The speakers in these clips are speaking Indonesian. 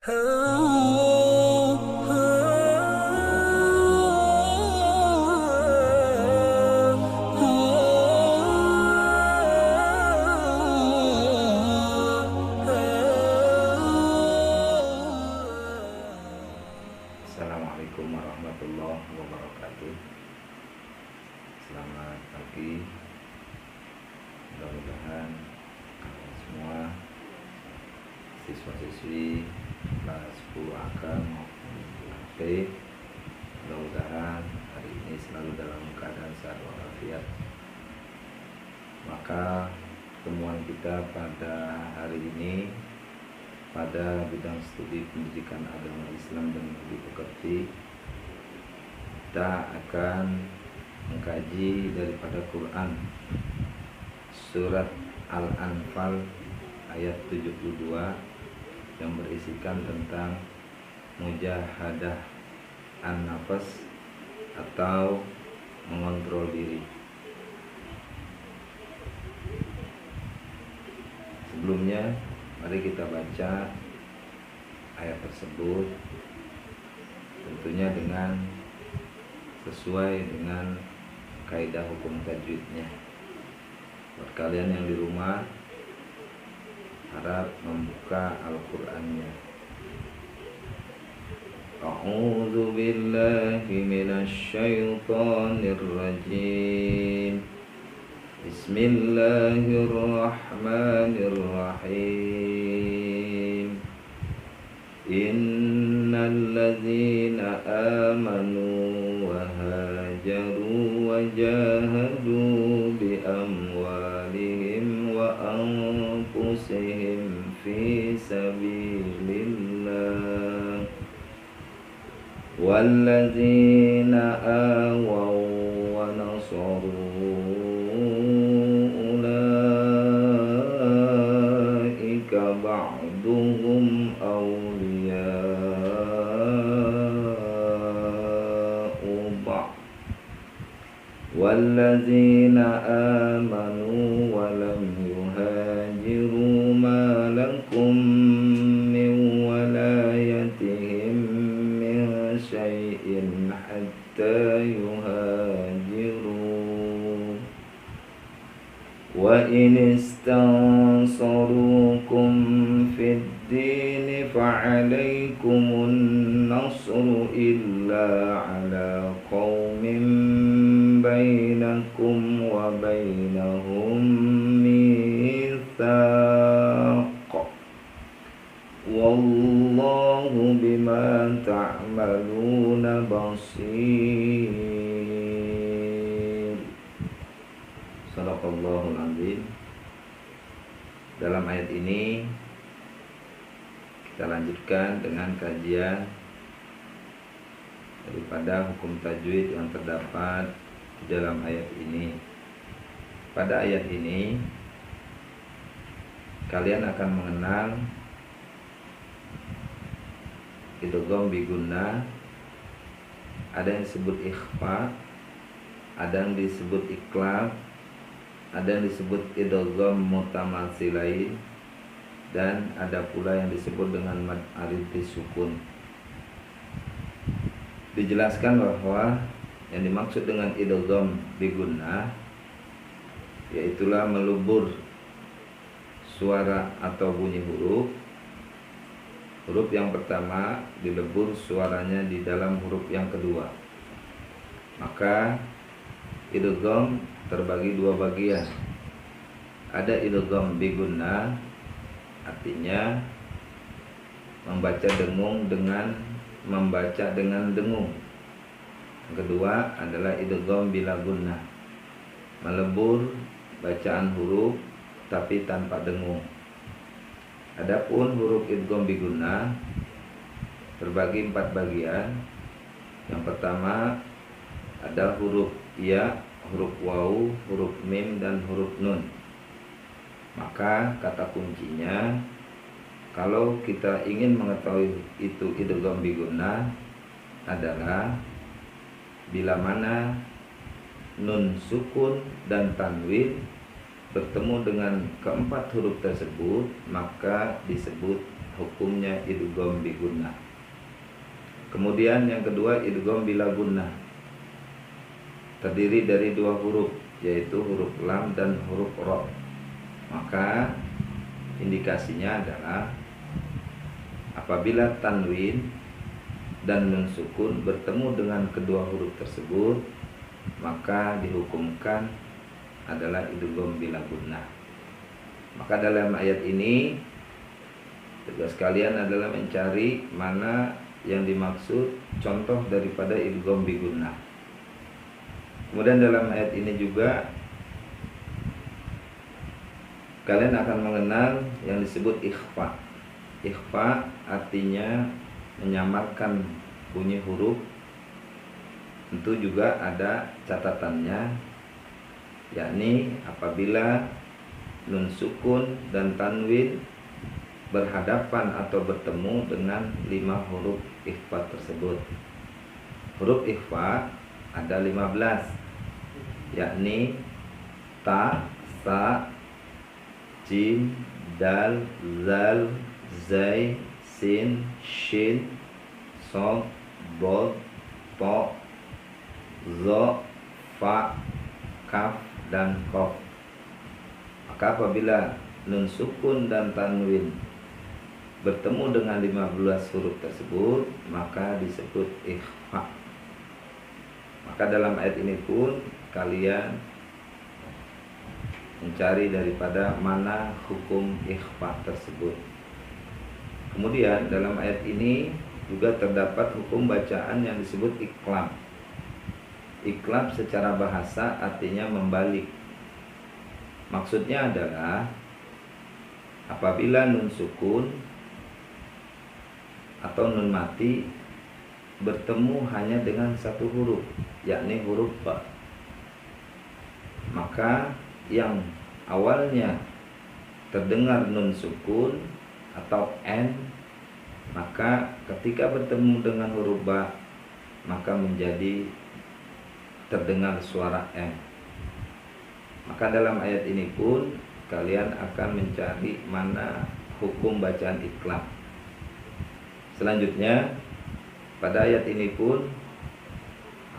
Assalamualaikum warahmatullahi wabarakatuh. Selamat pagi. Mudah-mudahan kalian semua siswa-siswi kelas 10 AK maupun AP, mudah-mudahan hari ini selalu dalam keadaan sehat walafiat. Maka pertemuan kita pada hari ini pada bidang studi pendidikan agama Islam dan budi pekerti, kita akan mengkaji daripada Quran surat Al-Anfal ayat 72 yang berisikan tentang mujahadah an-nafas atau mengontrol diri. Sebelumnya mari kita baca ayat tersebut, tentunya dengan sesuai dengan kaidah hukum tajwidnya. Buat kalian yang di rumah, harap membuka Al-Qur'annya. A'udzu billahi minasy syaithanir rajim. Bismillahirrahmanirrahim. Innal ladzina amanu wa hajaru wa jahadu bi amwalihim wa anfusihim fi sabilillah walladzina awaw wa nasaru ba'duhum awliya'u ba'd walladzina amanu wa lam yuhajiru ma lakum min walayatihim min syai'in hatta yuhajiru wa in istansarukum fid dini fa'alaykumun nasru illa ala qaumin bainakum wa bainahum mitsaq wallahu bima ta'maluna basir. Shadaqallahul azim. Dalam ayat ini kita lanjutkan dengan kajian daripada hukum tajwid yang terdapat di dalam ayat ini. Pada ayat ini kalian akan mengenal idgham bi gunnah, ada yang disebut ikhfa, ada yang disebut iqlab, ada yang disebut idgham mutamatsilain, dan ada pula yang disebut dengan mad arid bisukun. Dijelaskan bahwa yang dimaksud dengan idgham bi gunnah yaitulah melebur suara atau bunyi huruf. Huruf yang pertama dilebur suaranya di dalam huruf yang kedua. Maka idgham terbagi dua bagian. Ada idgham bi gunnah, artinya membaca dengung dengan membaca dengan dengung. Yang kedua adalah idgham bila gunnah, melebur bacaan huruf tapi tanpa dengung. Adapun huruf idgham bi gunnah terbagi 4 bagian. Yang pertama ada huruf ya, huruf waw, huruf mim, dan huruf nun. Maka kata kuncinya, kalau kita ingin mengetahui itu idgham bi gunnah adalah bila mana nun sukun dan tanwin bertemu dengan keempat huruf tersebut, maka disebut hukumnya idgham bi gunnah. Kemudian yang kedua idgham bila gunnah, terdiri dari dua huruf, yaitu huruf lam dan huruf ra. Maka indikasinya adalah apabila tanwin dan nun sukun bertemu dengan kedua huruf tersebut, maka dihukumkan adalah idgham bila gunnah. Maka dalam ayat ini tugas kalian adalah mencari mana yang dimaksud contoh daripada idgham bi gunnah. Kemudian dalam ayat ini juga kalian akan mengenal yang disebut ikhfa. Ikhfa artinya menyamarkan bunyi huruf. Tentu juga ada catatannya, yakni apabila nun sukun dan tanwin berhadapan atau bertemu dengan 5 huruf ikhfa tersebut. Huruf ikhfa ada 15, yakni ta, sa, jim, dal, zal, zai, sin, shin, sod, bod, to, zo, fa, kaf, dan kof. Maka apabila nun sukun dan tanwin bertemu dengan 15 huruf tersebut, maka disebut ikhfa. Maka dalam ayat ini pun kalian mencari daripada mana hukum ikhfa tersebut. Kemudian dalam ayat ini juga terdapat hukum bacaan yang disebut iqlab. Iqlab secara bahasa artinya membalik. Maksudnya adalah apabila nun sukun atau nun mati bertemu hanya dengan satu huruf, yakni huruf ba, maka yang awalnya terdengar nun sukun atau n, maka ketika bertemu dengan huruf ba maka menjadi terdengar suara n. Maka dalam ayat ini pun kalian akan mencari mana hukum bacaan iqlab. Selanjutnya pada ayat ini pun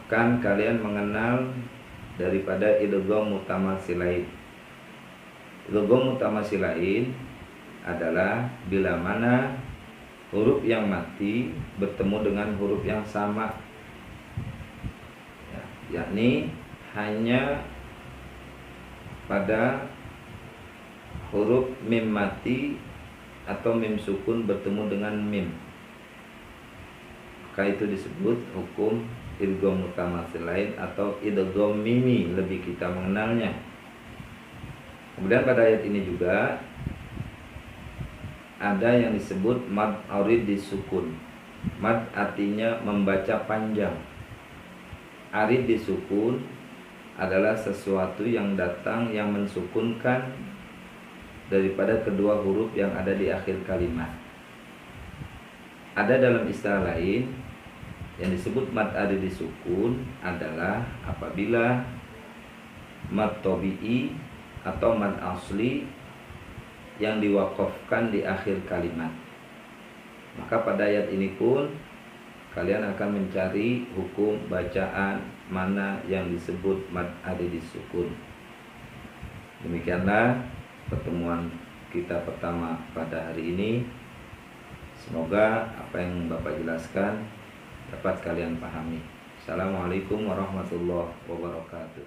akan kalian mengenal daripada idgham mutamasilain. Idgham mutamasilain adalah bila mana huruf yang mati bertemu dengan huruf yang sama, yakni hanya pada huruf mim mati atau mim sukun bertemu dengan mim, maka itu disebut hukum idgham mutamasilain atau idgham mimi, lebih kita mengenalnya. Kemudian pada ayat ini juga ada yang disebut mad arid disukun. Mad artinya membaca panjang. Arid disukun adalah sesuatu yang datang yang mensukunkan daripada kedua huruf yang ada di akhir kalimat. Ada dalam istilah lain yang disebut mad arid disukun adalah apabila mad tabi'i atau mad asli yang diwakafkan di akhir kalimat. Maka pada ayat ini pun kalian akan mencari hukum bacaan mana yang disebut mad arid disukun. Demikianlah pertemuan kita pertama pada hari ini. Semoga apa yang Bapak jelaskan dapat kalian pahami. Assalamualaikum warahmatullahi wabarakatuh.